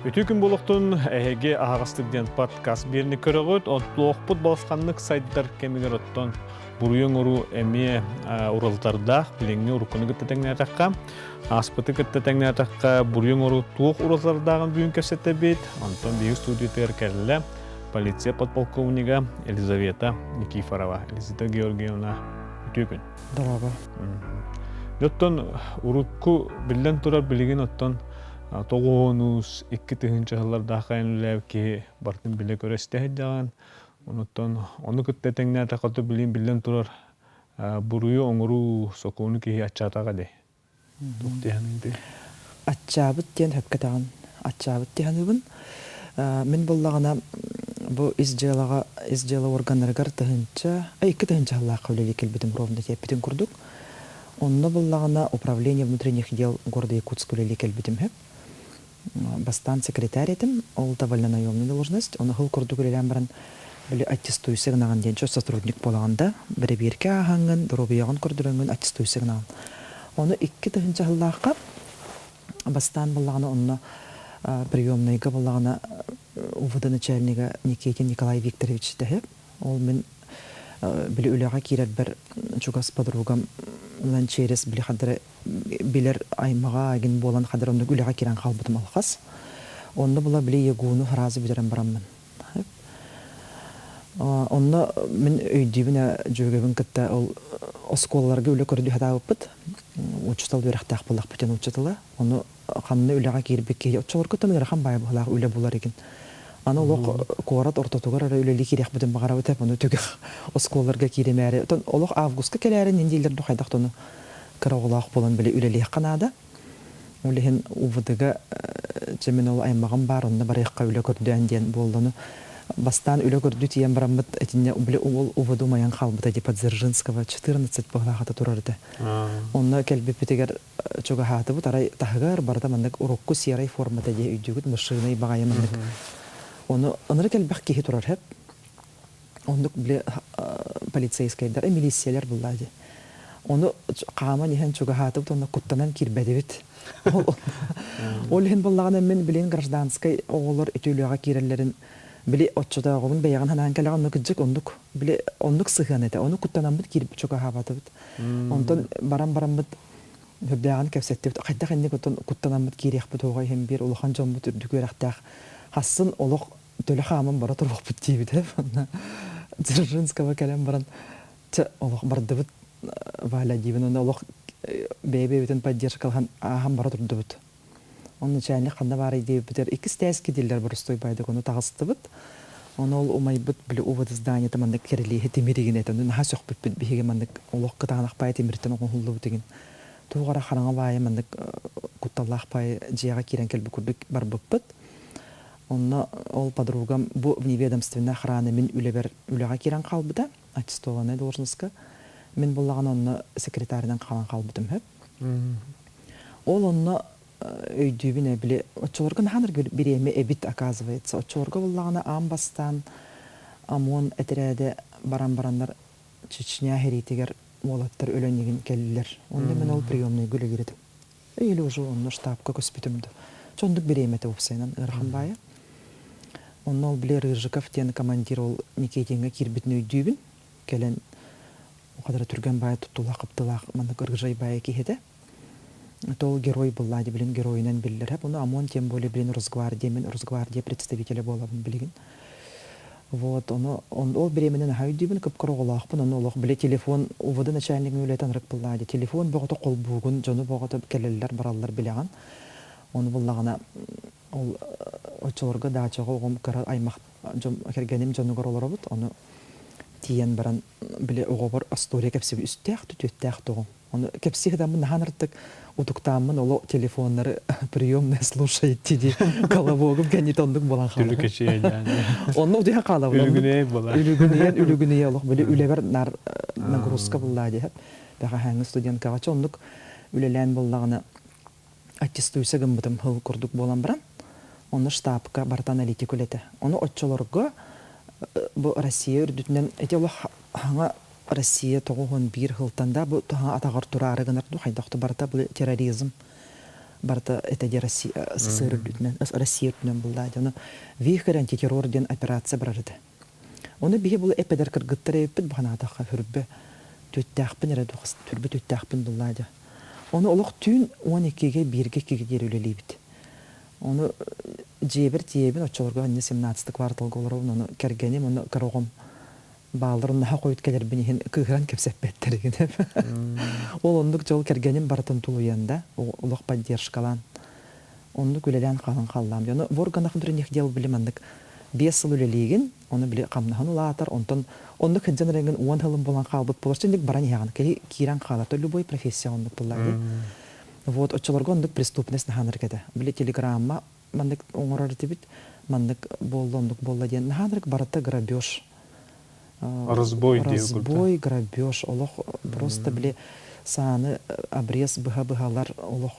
Өтүү күн болуқтун әйге ағастық ден подкаст беріні көрігіт, отлуақпыт балысқанлық сайттар кемігер оттон бұруен ұру әме ұрылтардақ, біліңні ұрықыны күтті тәңіне атаққа, аспыты күтті тәңіне атаққа бұруен ұру туық ұрылтардағын бүйін көсетті бейт, Антон бейгі студиятығыр кәрілі полиция подполковнига Елизавета Никифорова. Елизавета Георгиевна, өтүү күн. Дорога. Оттон ұрыққы білден тұрар білеген оттон тоғуыныз, екі түхінші ғылардағы қайыныләу ке бартын біле көресті әдіған. Оны күтті тәңіне атақаты білен тұрар бұруы оңыру соқуыны ке атчатаға де. Атчабыт ден хөпкетаған. Атчабыт дегенігін. Мен боллағына бұл изжелы органларығар түхінші, екі түхінші ғылақ қөлелі келбетім ровында теппетін күрдік. Онны боллағына управление внутренних дел города Якутск көлелі келбетім хөп. Бастан секретарь етім, ол довольно наемный должность. Оны ғыл күрді көрелен бірін білі аттестуй сигнаған ден чөз сотрудник болағанда, бірі берке ағаңын, дұрубияғын күрдіріңін аттестуй сигнаған. Оны екі түхінші ғылаққа бастан болағына онына приемныйға болағына УВД начальнига Никитин Николай Викторович дәхіп. Ол мен білі үліға керер бір чугас подругам через білі қадыры білер аймаға агин болан қадыр онды үліға керен қалбытым алқас. Онды бұла білі егуыны разы білерін барамын. Онды мен өйдейбіне жөгебін кітті ол осколаларға үлі көрді хата өппіт. Учытал беріқтақ болақ бітен учытылы. Оны қанны үліға кербек кейде. Отчалар күтті мен рақам бай бұлақ үлі болар екен. Аны олық қуарат ортотуғар үлелі керек бұдын бағара өтеп, оны төгі осколаларға керемәрі. Олық августқа келәрі нендейлерді қайдақ тоны кірағылақ болын білі үлелі қанады. Олеген ұвыдыға жемен ол аймағын бар, онына бар еққа үлі көрді әнден болдыны. Бастан үлі көрді тиен барамыд, әтіне білі ол ұвыды маян қалбыда деп Дзержинского 14 бағлағаты тұрарды. Онына кәлбеп бітегер чөгі хаты бұд, арай тағығар барда мандық ұрыққы серай формада де үйдігіт мұшығынай бағайы мандық. Оны ыныры кәлбәқ кейі тұрар әп. Ондық біле полицейскайдар, милициялар бұллады. Оны қама нехен чөгі хаты бұд, оны құттанан кербәді бет. Ол ехен боллағына мен білен гражданскай оғылар өтеуліға керелерін біле отчыда оғылын бәйіған ханан кәліған оны күджік ондық сығын әді. Оны құттанан бұд кербі чөгі хабаты бұд. Онтан баран бұд бәйіған кәпсетті бұд. Қайдақ әнне құттанан бұд керек бұд оғай хем бір ұлыған жон бұд үрдік өрақтақ. Хасын олық төлі қамын бара тұрғық бұд дейбі деп. Дзержинского кәлем баран олық барды бұд валя дейбін. Оны олық бәйбәйтін поддержкалған ағам бара тұрды бұд. Оны чәйіне қанда бары дейбі бұдер. Икіс тәскі дейлер бұрыстой байдық. Оны тағысты бұд. Оны ол ұмай бұд білі ұвады здания тамандық керелейі темереген әті. Оны наға соқ бұд бұд бейге мандық олық қытағанақ бай темірттен оғын ғылды бұд деген. Туғара қараңа бай мандық құтталлақ бай жияға керен кәлбі көрдік бар бұд. Онна ол подругам bu неведомственная охрана мен үлеға керен қалбыда, аттестованная должностьқа. Мен боллаған онна секретарынан қалан қалбыдым хөп. Ол онна өйдүйбіне біле, отчыларға нағаныр береме әбіт оказывается. Отчыларға боллағына амбастан, амон әтірәді баран-барандар Чечня херейтегер олаттар өлөнеген кәлілер. Онда мен ол приемный гүлі кередім. Өйлі ұжы онна штабқа көспетімді. Чондық береметі өпсайнан ұрған байы. Онна ол біле Рыжиков тені командир ол Никитинға кербетін өйдүйбін. Кәлін оқадыра түрген байы тұттылақ, қыптылақ, мандық ұрғыжай байы кейді. Ол герой бұллады білін, геройынан білілер. Оны амон тем более білін Росгвардия, мен Росгвардия представителі болабын білген. Вот, ол беременен хайдүйбін, көпкір оғылақпын, оны олық біле телефон, ұвыды начальнигін өлетен рық бұллады. Телефон бұғыты қол бұғын, жоны бұғыты кәлелер, баралар білеген. Оны бұллағына ол очылырға дачаға оғым кәрі аймақ кәргенім жонығыр олар бұд. Оны тиен баран біле оғы бар астория кәпсі үстәқ, түттәқ тұғым. Оны кәпсі қыдамын наған ұрттық ұтықтамын олы телефонлары приемный слушает теді қалабоғым кәне тондық болан қалы. Түлі кәші әдәне. Оны ұдыға қалабы. Үлігінейік бола. Үлігіней олық. Біле үлебер нагрузка боллады. Бәға хәңі студент қағачы ондық үлелән боллағына аттестуйса гымбытым хыл күрдік болан баран. Оны штабқа барта аналитик өлеті. Оны отчыларға бұл Россия үрдітінен әте олы хаңа Россия тоғығын бір хылтанда бұл туға атағар тұрары ғынарды қайдақты барта бұл терроризм барта этеди Россия СССР-дүнен, Россия-дүнен буллады. Оны вихер антитеррор ден операция барады. Оны бихе бул эпедер кыргыттар эппит баханатаха хүрбе төттәхпин эредухас түрбе төттәхпин буллады. Оны олох түн 12-ге 1-ге 2-ге дерүлелибит. Оны жебер тиебин очолорго 17 кварталга олорун оны кергеним оны карагым бааларын ха койт келер бинин кыгран кепсеппеттерген. Ол ондук жол кергеним бартын тулуянда олох поддержкалан. Онду күлелән калын каллам. Оны ворганах дүрнех дел билемандык 5 ел үлелеген, оны биле камнахан улатар, онтон онды хыджан ренген 10 жылым болан калбыт болчындык баран яган киран калаты любой профессия онды буллады. Вот очолорго ондук преступность наханыргеде. Биле телеграмма мандык оңорор тибит, мандык болдондук болла ден наханырг барата грабеж. Разбой, грабеж, олох просто биле саны обрез быха-быхалар олох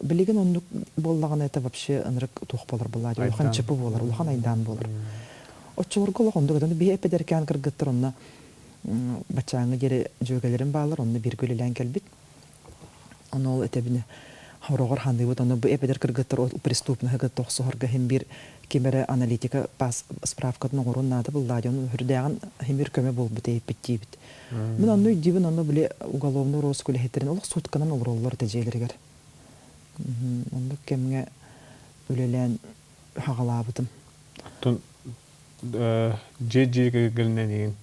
билеген ондук боллаган это вообще ынрык тух болар буллады. Олохан чепи болар, олохан айдан болар. Очолорго олох ондук эден бие эпедеркен кыргыттыр онна бачаңы жере жөгелерин баалар, онны бир көлелен келбит. Оны ол этебине хорогор хандыбыт, оны бу эпедер кыргыттыр преступный хыгыт тохсохорга хем бир кемере аналитика пас справкатын оңорун нады буллады. Оны хүрдяган хем бир көмө болбут эппеттибит. Мен аны дибин аны биле уголовный розыск үлехтерин олох сутканан олороллор тежелергер. Онда кемге үлелен хагалабытым. Тон жеге гелнен деген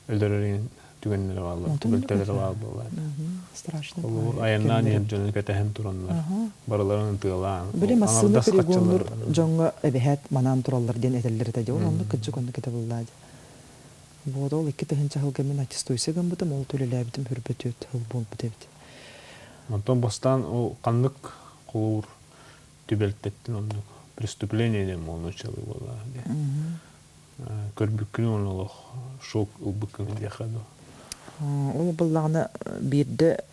өлдөрөрүн түгеннер баллар, бөлтөлөр баллар. Страшно. Ол аяннан еп жөнүн кетен туранлар. Бараларын тыйлан. Биле массына перегонлор жонга эбехет манан тураллар ден этеллер теде. Онда кычык онда кете буллады. Бодол икки тыгынча хылгамын аттестуйсаган бутам ол төлеләбитим хүрбөтөт хыл болбут эбит. Онтон бастан ол кандык кулур түбелтеттин онда преступление дем оны чалы бола. Көрбүккүн онолох шок убыккын дияхаду. Ол буллагына бирде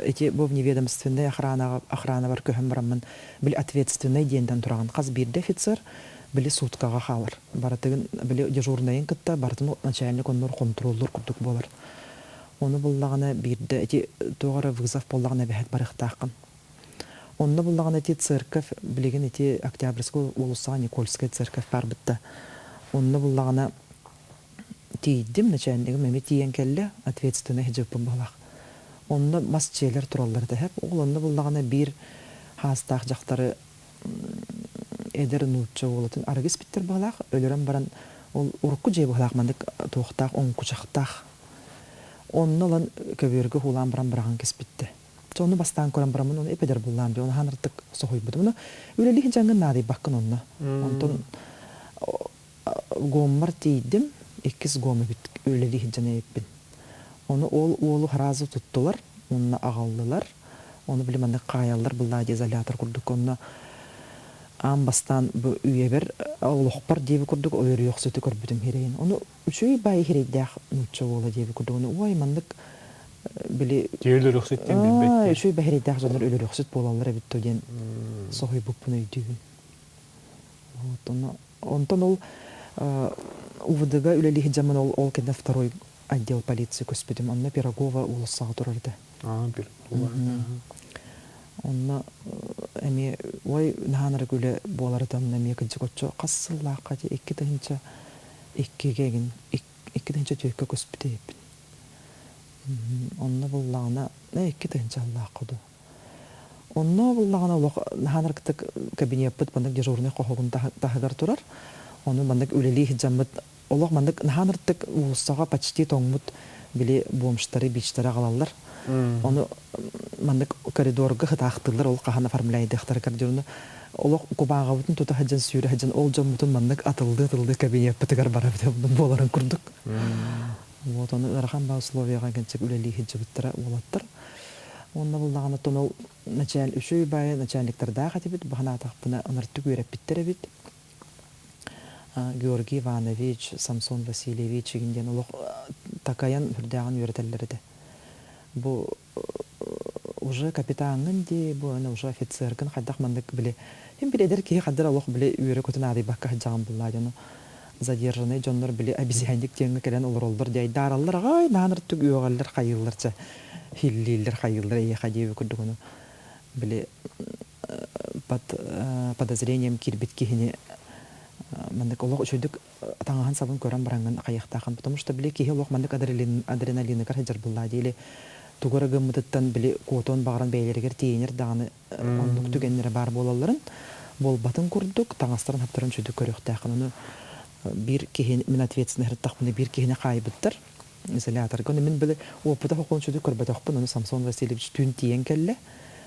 эти бу неведомственная охрана бар көһөм барамын. Бил ответственный денден турган кыз бирде офицер били суткага халар. Баратыгын били дежурныйын кытта бартын начальник оннор контроллор курдук болар. Оны буллагына бирде эти тогара вызов буллагына бехет барыктакын. Онны буллагына эти церковь билеген эти Октябрьская улуса Никольская церковь бар битте. Онны буллагына тиидим начальнигим эми тиен келле ответственный хижиппин балак. Онны масчелер тураллар деп, ол онны буллагына бир хастак жактары эдер нутча болотун аргис биттер балак, өлөрөн баран ол урукку жей балак мандык токтак, оң кучактак. Оннылан көбөргө хулан баран бараган кеспитти. Соны бастан көрөн барамын, оны эпедер буллам деп, оны ханыртык сохойбут. Муну үлелих жангын нади баккын онны. Онтон гоммар тиидим, 2 гома бит үлелих жана эппин. Оны ол оолу харазы туттулар, онна агаллылар. Оны билеманды каяллар буллады изолятор курдук. Онна амбастан бу үйебер олохпар деби курдук, ойру йоксөтү көрбүтүм херейин. Оны үчөй бай херейдах нучча боло деби курдук. Оны ой мандык били Тейлер оксеттен билбетти. Үчөй бай херейдах жандар өлөр йоксөт болалар бит ден сохой буппун өйдүгүн. Вот онтон ол УВДга үлелих жаман ол кенде второй отдел полиции көспедим. Онна Пирогова улуссага турарды. Пирогова. Онна эми ой наханар күле болардан эми экинчи көчө кассыллакка же 2-тынча 2-геген 2-тынча төккө көспедим. Онна буллагына 2-тынча аллакыды. Онна буллагына наханар кабинет бит бандык дежурный кохогун тахагар турар. Оны мандык үлелих жаммыт олох мандык наханыртык улуссага почти тоңмут биле бомштары бичлары калалар. Оны мандык коридорга хытактылар, ол кахана формуляйдыктар кардиону. Олох кубага бутун тута хаджан сүйрө хаджан ол жаммутун мандык атылды кабинет битигар барып деп боларын курдук. Вот оны ырхан ба условияга кенчек үлелих жабыттара болаттыр. Онда буллагана тонол үчөй бай начальниктарда хатибит бахана тахпына ыныртык үйрөп биттеребит. Георгий Иванович, Самсон Васильевич гинден улук такаян хүрдаган үйрөтеллерди. Бу уже капитангын ди, бу ана уже офицергын кайдак мандык биле. Эми биледер ки кадыр улук биле үйрө көтүн ады бакка жаган буллады. Задержанный жоннор биле обезьянник теңге келен олоролдор дей дараллар ай наныртык үйөгаллар кайылларча. Хиллилер кайыллар ey хадиби күрдүгүнү. Биле под подозрением кирбит кихини мандык олог чөйдүк таңахан сабын көрөн баранган каяктакан, потому что биле кихи олог мандык адреналины каражар булла дейли тугара гыммыттан биле котон багаран бейлергер тейнер даганы ондук түгеннере бар болаларын болбатын курдук таңастарын хаптарын чөйдүк көрөктакан. Уну бир кихи мен ответственный хаттакмын бир кихине кайбыттар изолятор. Гөне мен биле опыта хокон чөйдүк көрбөтөкпүн. Уну Самсон Васильевич түн тиен келле.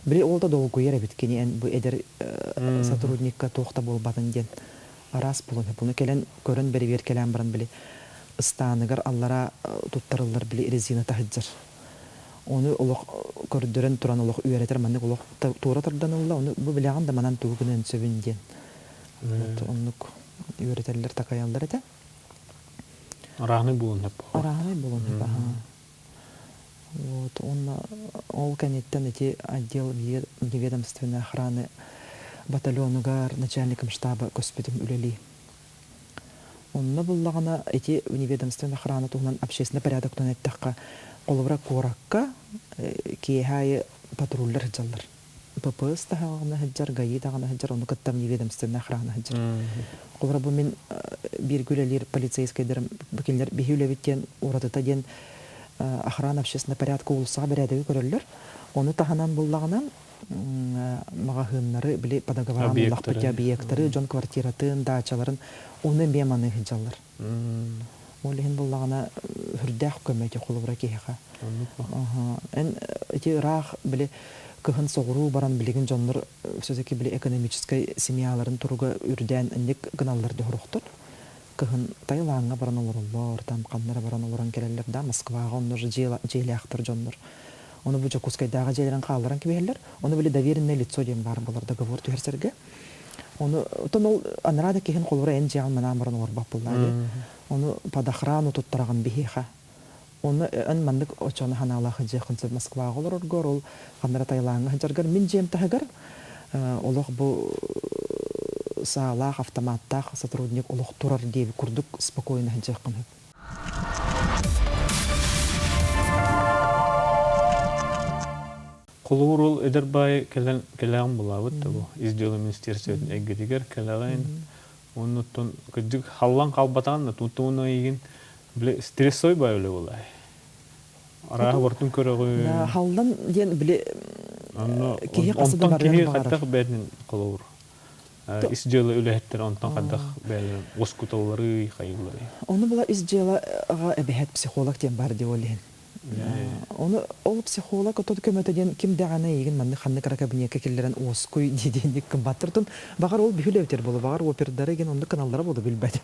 Биле ол да долгу ере биткени эн бу эдер сотрудникка тохта болбатын ден. Арас булун. Буну келен көрөн бери келен баран биле станыгар аллара туттарылар биле резина тахыджар. Onu olaq gördürən turan olaq üyərətər mənə olaq tuğra tardan ola onu bu bilağan da manan tuğunun söbünden. Onu üyərətərlər takayanlar ete. Arağını bulun hep. Arağını bulun hep. Вот он ол канеттен эти отдел неведомственной охраны батальонугар начальником штаба госпиталь үлели. Онна буллагана эти неведомственная охрана тугнан общественный порядок тон эттакка олбра коракка кихай патрульлер жаллар. ППС тагына хаджар гаи тагына хаджар оны каттам неведомственная охрана хаджар. Олбра бу мен бир күлелер полицейскайдер бекелер бихүлебиттен уратыта ден охрана общественный порядка улса берәдеге көрөллөр. Оны таханан буллагана магахыннары биле по договорам лахпыт объекттары жон квартиратын дачаларын оны меманы хаджаллар. Олеген буллагана хүрдәх көмәте кулыбра кеха. Эн эти рах биле кыгын согру баран билеген жоннор сөзеки биле экономической семьяларын туруга үрдән инек гыналларды хорохтор. Кыгын Таиландга баран олорлор, там каннара баран олоран келелер да Москвага оннор желяхтыр жоннор. Оны бу Жакускайдагы желерен калдыран кибелер. Оны биле доверенное лицо дем бар булар договор түһәрсәргә. Оны тонол анрада киһин колура эн жагын менен баран орбап буллады. Оны под охрану туттараган бихиха. Оны эн мандык очоны ханалахы жакынсы Москвага олор горол каннара Таиландга жаргар мин жем тагар. Олох бу саалах автоматтах сотрудник олох турар дип курдук спокойно жакын. Колурул эдербай келен булабыт бу издел министерствотун эгдигер келен оннотон кыдык халлан калбатан тутуна иген биле стрессой байлы булай. Ара бортун көрөгү. Халлан ден биле кихи касыды бар. Кихи хаттак бедин колур. Издел үлехтер онтон кадак бел оскуталары кайылары. Оны була издела эбехет психолог ден бар деп ойлайм. Оны ол психолог отод көмөтөден ким дагана иген манны ханны каракабинекке келлерен оскуй дидендик ким баттыртын багар ол бихүлевтер болу багар опердары ген онды каналлары болду билбет.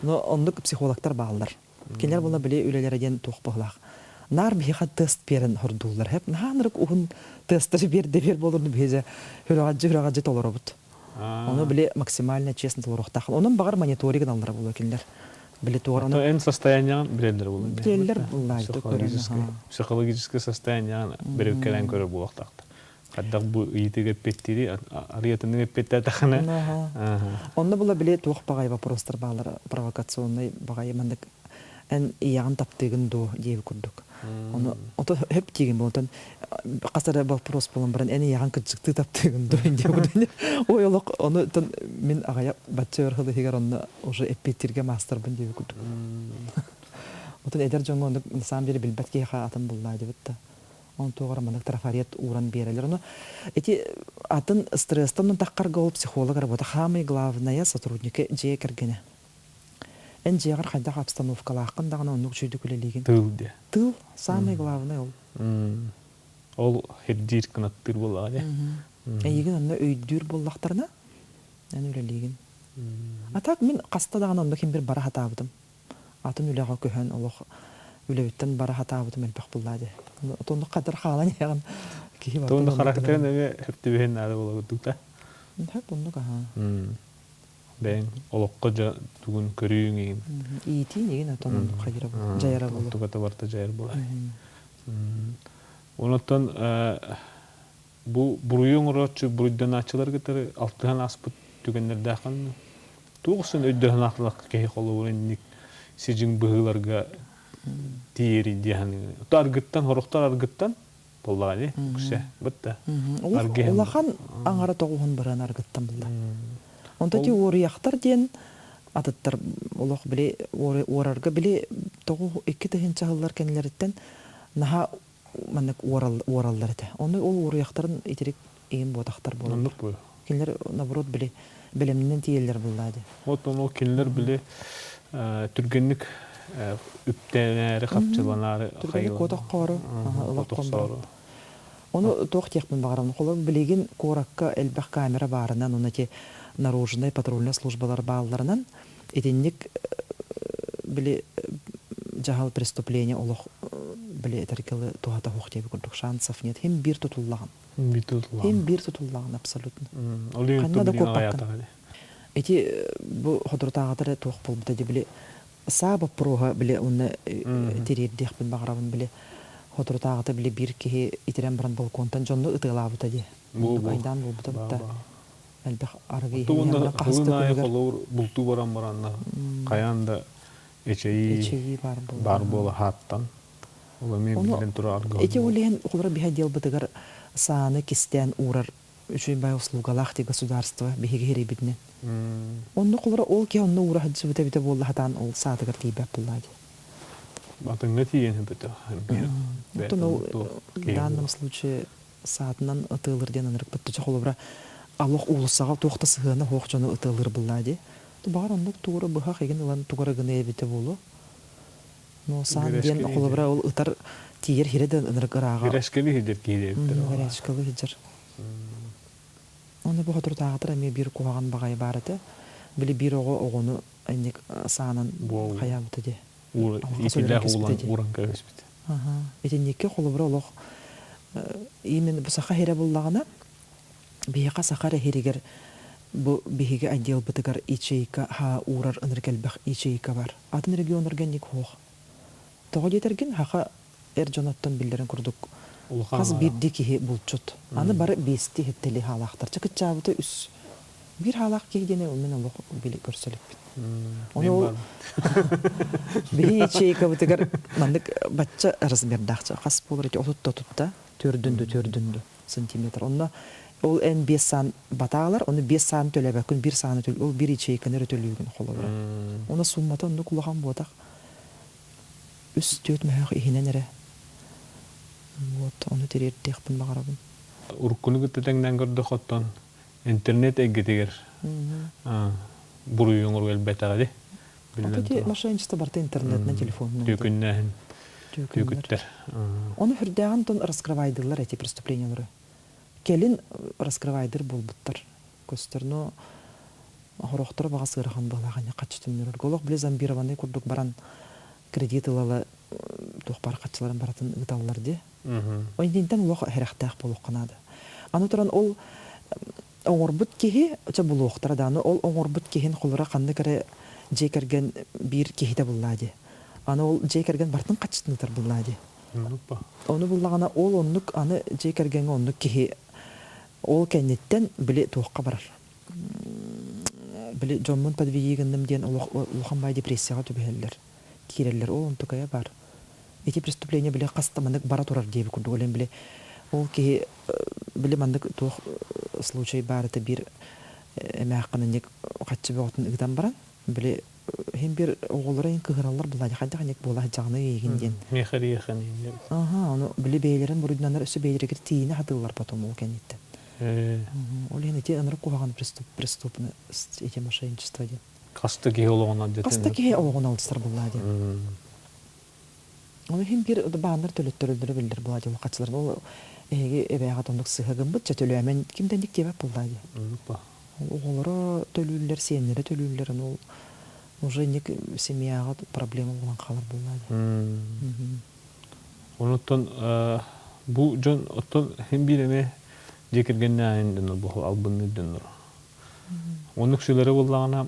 Но онды психологтар баалар. Келер була биле үлелерден тохпалак. Нар бихат тест берен хордулар хеп нанырык ухун тесттер бер болурду беже хүрагажы толоробут. Оны биле максимально честно толорохтак. Онун багар мониторинг аллар болу келер. То эн состояние билдер булды. Билдер булды. Психологическое состояние берип келен көрө булактакты. Кадак бу итеге петтири ариятыны петте тахана. Онда була биле тохпагай вопростар балар провокационный багай мандык эн ягын таптыгын до деп күрдүк. Оны ото хеп тиген болтон касара вопрос болон баран эн ягын кычыкты таптыгын до деп. Ойлок оны мен агая батчыр хылы хигер онда уже эппетирге мастер бин деп күрдүк. Ото эдер жоңго на самом деле билбетке ха атын булла деп та. Он тогара мандык трафарет уран берелер. Но эти атын стресстан таккарга ол психолог работа самый главное сотрудники же кергене. Энжегар хайда обстановкалакын дагана онук жүйдү күлелеген. Тыл самый главный ол. Ол хеддир кынаттыр болла, да? Еген онна өйдүр боллактарына аны үлелеген. А так мен каста дагана онда ким бир бара хатабыдым. Атын үлега көһөн олох үлебиттен бара хатабыдым элбак буллады. Отонда кадыр халан ягын ки бар. Тонда характерин хептебен ады болду да. Хеп онда Бен олокко тугун көрүүң. Ити неген атон кайра жайра болду. Тугата барта жайыр болай. Онотон бу буруюң рочу бурдан ачылар гытыр алтыхан аспыт түгеннер дахан. Тугсын өйдөн ахлак кей колуурын сижин быгыларга тиери дияны. Таргыттан хороктар аргыттан боллагы күсә бутта. Улахан аңара тогуһун баран аргыттан булла. Онда теорияхтар ден атыттар улах биле орарга биле тогу 2 тыгын чагыллар кенлерден наха маннык ораллар эте. Оны ол орияхтарын итерик эйин ботактар болду. Кенлер наоборот биле билемнен тиеллер буллады. Вот оны кенлер биле түргенлек үптенәре капчыланары хайыл. Котак кору, Оны тох техмен багарам. Холы билеген коракка элбах камера барынан, оны те наружный патрульный службалар бааларынан этенник биле жахал преступление олох биле теркеле тухата хохтебе курдук шансов нет. Хим бир тутуллаган. Хим бир тутуллаган абсолютно. Канада копакка. Эти бу ходуртагатары тох болбута де биле саба прога биле уны терердехпен багарабын биле ходуртагаты биле бир кеhe итерен баран балконтан жонну ытылабыта де. Бу кайдан болбута бутта. Әлбәх аргы хына кастыгы колор булту баран баранна каянда эчеи бар бола хаттан. Ола мен билен тура аргы. Эти улен холора биха дел бытыгар саны кистен урар үчүн бай услугалах те государство бихигери бидне. Онны холора ол ке онны ура хаджы бите болла хатан ол сатыгар тийбеп буллады. Батыңга тиен бите. В данном случае сатынан ытылырден анырык битти холора Аллах улусага тохтасыгына хохчону ытылыр буллады. Бар онны тура быха хеген улан тугара гыне бите болу. Но сан ден холора ол ытар тиер хиреден анырыгырага. Грешкели хидер кийдептер. Грешкели хидер. Оны бу хатуртагатыр эме бир куган багай барыты. Били бир огону эник санын хаябыты де. Итиле улан кебеспит. Этенникке холобра олох именно бу саха хере буллагана бияка сахара херигер бу биһиге отдел бытыгар ячейка ха урар ыныркелбах ячейка бар. Атын регионнарга ник хох. Того детерген хака эржонаттан билдерен курдук. Хаз бирди кихи булчут. Аны бары бести хеттели халактар. Чыкычабыты үс. Бир халак кийдене мен Аллах били көрсөлүп. Оны бии ячейка бытыгар мандык бачча размердакча хас болор эти отутта төрдүндү сантиметр. Онда ол en 5 сан баталар, оны 5 сан төлөбө күн 1 саны төлөбө, ол 1 ячейканы төлөгөн холобра. Оны суммата онда кулаган ботак. Үс төт мәхи ихиненере. Вот, оны терердехпин багарабын. Уркуну гыттыдаңдан көрдө хоттон интернет эггетигер. Буруюң оргел бетагади. Апети мошенничество барта интернет на телефонну. Түкүттер. Оны хүрдөгөн тон раскрывайдылар эти преступлениялары. Келин раскрывайдыр болбуттар. Көстөрнө хорохтор багасы ырхан баглаган качтымныр. Голок биле замбированы курдук баран кредит алалы тухпар качыларын баратын ыталлар де. Ойдинтен улох херахтак болуп канады. Аны туран ол оңорбут кеһи оча булуктар даны ол оңорбут кеһин холора канды кере жекерген бир кеһите буллады. Аны ол жекерген бартын качтынытар буллады. Оны буллагана ол оннук аны жекерген оннук кеһи ол кеннеттен биле туакка барар. Биле жоммун подвигендем ден улхамбай депрессияга түбеллер. Киреллер ол онтукая бар. Эти преступления биле кастаманык бара турар деп күрдүлен биле ол ки биле мандык тух случай бар это бир эмакынник каччы боготун ыгдан баран биле хем бир оголларын кыгыралар булады хадагынек була жагны егинден мехари хани. Аны биле бейлерин буруннанар өсө бейлерге тиине хатылар потом ол кенетте. Ол эне те аныр куган преступны эти мошенничество де. Кастыки олоңна дете. Кастыки олоңна алыстар булады. Оны хем бир баандар төлөттөрүлдөрү билдир булады ол качылар. Ол эбега тондук сыгын бутча төлөмен кимдендик деп булады. Оголоро төлүллер, сеннери төлүллер, ол уже ник семьяга проблема болгон калар булады. Онуттан бу жон оттон хем биреме жекергенден бу албыннын. Онук сүлөрү буллагана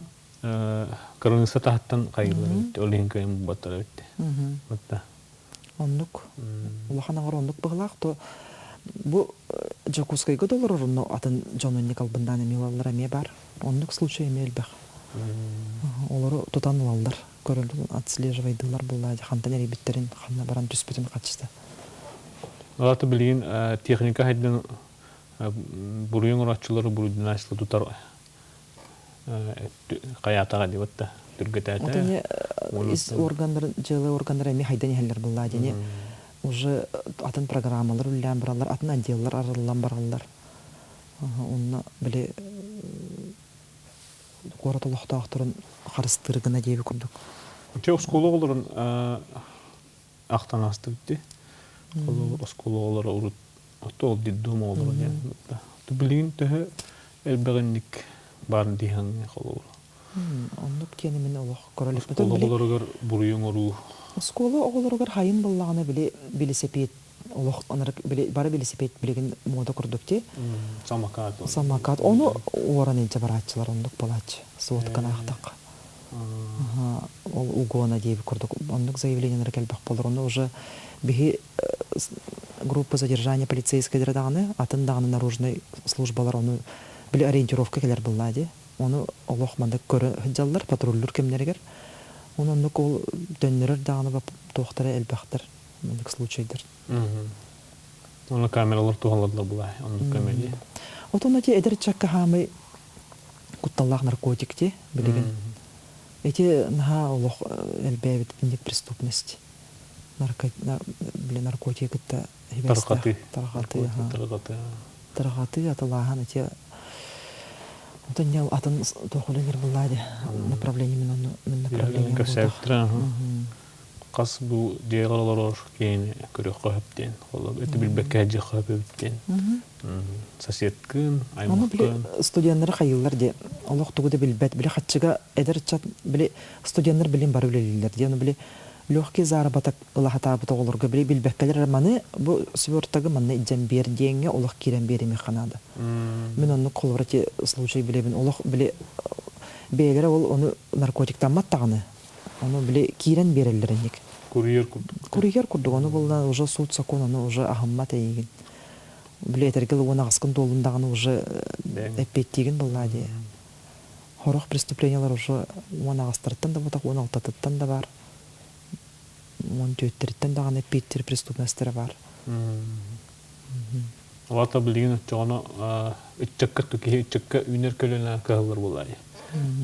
коронавирус тахаттан кайгылар. Олин кем баттар битти. Батта. Оннук. Улаханагар оннук баглак то бу жакускайга долларны атын жонунник албындан эмелалар эме бар. Оннук случай эмелбек. Олары тотанылалар. Көрөлдү отслеживайдылар булады. Хантан эрибиттерин ханна баран түспүтүн качты. Алаты билигин техника хайдан буруйун урачылары бурудун ашлы тутар каятага деп атта түргөтәтә. Отоне из органдар жылы органдар эми хайдан хәлләр булла дине. Уже атын программалар үлән баралар, атын отделлар арылан баралар. Онны биле город улуктактырын харыстыргына дип күрдүк. Чөк школа оларын ақтан асты бітті. Ол школа олары урут отол диддум олары ден. Тубилин төһө элбегенник бар дихан холор. Оннук тени мен олох королеп бетен Школа оларыгар буруйун ору. Школа оларыгар хайын буллагына биле билесепет олох анарык биле бары билесепет билеген мода курдук те. Самокат. Самокат оны оран инде барачылар оннук балач. Соткана ахтак. Ол угона дип курдук. Оннук заявлениелер келбак болор. Оны уже биги группа задержания полицейской драданы, атындагы наружной службалар оны биле ориентировка келер буллади. Оны олох манда көрө хыджаллар, патрульлер кемнергер. Оны ол дөннөрөр даганы бап тохтара элбактар. Мындык случайдыр. Оны камералар тугаларда була, оны камери. Отона те эдер чакка хамы кутталлах наркотикти билеген. Эти на олох элбебит бинник преступность. Наркотик это таргаты аталахан эти Отоне атын тохулегер буллади направление мен направление. Кас бу диалалар кейин көрөк каптен. Холоб эти билбекке жи каптен. Соседкын, аймакын. Студенттер хайыллар де Аллах тугуды билбет биле хатчыга эдер чат биле студенттер билим бар билелер де аны биле лёгкий заработок лахата бу тоголорга биле билбеккелер маны бу свёртагы маны иджен бер деңге Аллах кирен берими ханады. Мен аны колорати случай билебин Аллах биле бейлер ол оны наркотиктан маттаганы. Аны биле кирен берелерник. Курьер курдук аны булда уже суд закон аны уже ахмат эйген. Биле тергел оны аскын долундаганы уже эпеттеген буллади. Хорох преступлениялар уже оны астырттан да бутак оны алтаттан да бар. Он төттөрттөн дагы эпеттер преступностьтер бар. Алата билген чоно ичекка туки ичекка үнер көлөнө калыр булай.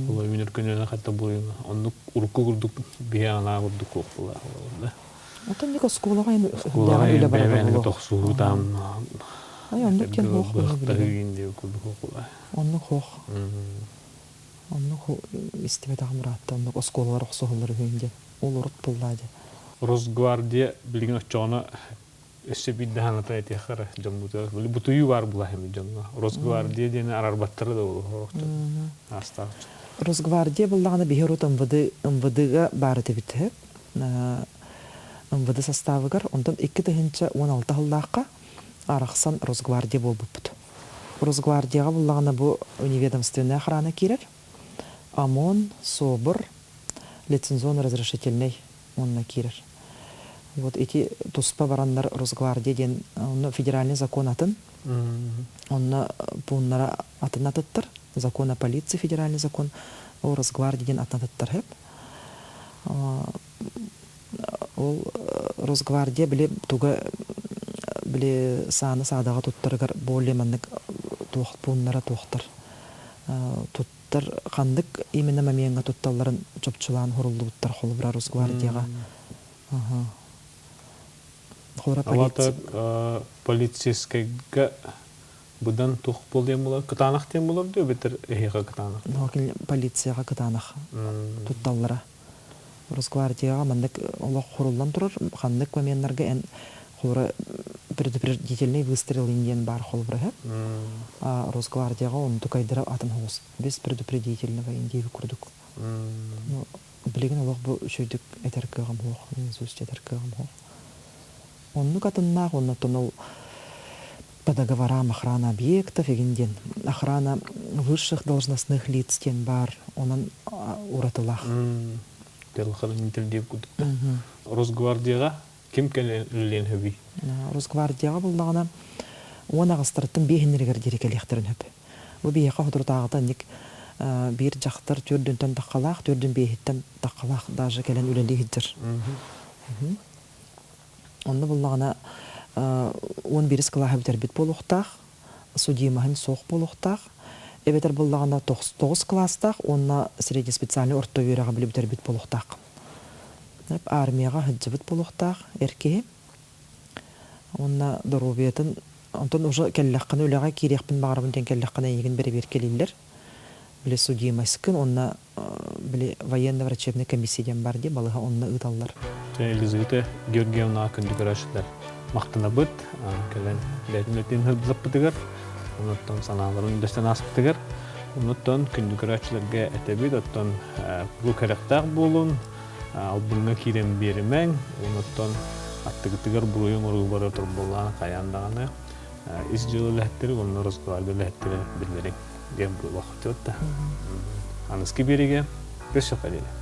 Ол үнер көлөнө хатта буйын онук урку курдук бияна курдук булай. Отон нико сколага эми Улай бебен тохсуу там. Ай ондук кен хох билген курдук булай. Ондук хох. Ондук истебет агмуратта ондук осколалар оксоголор күйүндө. Ол урут буллади. Росгвардия билген чоно эссе биддахана тайти хара жамбута бутую бар булахым жамга Росгвардия дене арарбаттары да ол аста Росгвардия буллагына бихерут МВДга бары тебитеп МВД составыгар ондан 2-16 жылдакка араксан Росгвардия болбуппут. Росгвардияга буллагына бу неведомственная охрана кирер. ОМОН, СОБР, лицензионно-разрешительный онна кирер. Вот эти туспа барандар Росгвардия ден федеральный закон атын. Он пуннара атынатыттыр. Закон о полиции, федеральный закон о Росгвардии ден атынатыттыр. Ол Росгвардия биле туга биле саны садага туттаргар более маннык тух пуннара тухтар. Туттар кандык именно моментга тутталларын чопчулан хорулдуттар холбра Росгвардияга. Алата полицейскайга будан тух болдем булар, кытанах тем булар ди бетер эхега кытанах. Нокин полицияга кытанах тутталлара. Росгвардияга мандык Аллах хорулдан турар, хандык моментларга эн хора предупредительный выстрел инден бар холбра. А Росгвардияга он тукайдыра атын хос. Без предупредительного индеви курдук. Ну, билеген Аллах бу шөйдүк этеркегем хох, инсуст этеркегем хох. Он катыннах, он тонул по договорам охрана объектов, егенден охрана высших должностных лиц тен бар, он уратылах. Росгвардияга ким келен хөби? Росгвардияга булдагына он агыстырттын бехиннергер дирекелехтерин хөп. Бу бейха худуртагыта ник бир жактар төрдүнтөн такалак, төрдүн бейхиттен такалак даже келен үлелигидир. Онда буллагына он бирис клаһы битербит болуқтақ, судьямаһын соқ болуқтақ, эбетер боллағана 9 класстақ, онна среднеспециальный орто үйрәға білі битербит болуқтақ. Армияға хыджыбыт болуқтақ, эркеһи. Онна дорубиятын, онтон уже кәлләққаны үләға кирекпін бағарабын ден кәлләққаны егін бері келелер. Біле судьямаскын, онна біле военно-врачебный комиссияден бар де, балыға онна ұталар. Елизавета Георгиевна күнді көрәшілер. Мақтына бұд, кәлен ләтімлетін ғылдылып бұдығыр, оныттан саналарын үндістен аспытығыр. Оныттан күнді көрәшілерге әтәбет, оттан бұл кәріқтақ болуын, албыңға керен берімен, оныттан аттығытығыр бұруын ұрығы бары тұр болғаны қаяндағаны, із жылы ләттері, оның рызғыларды ләттері білдерін дем бұл уақыт өтті. Анысқы береге, көз шоқ әлелі.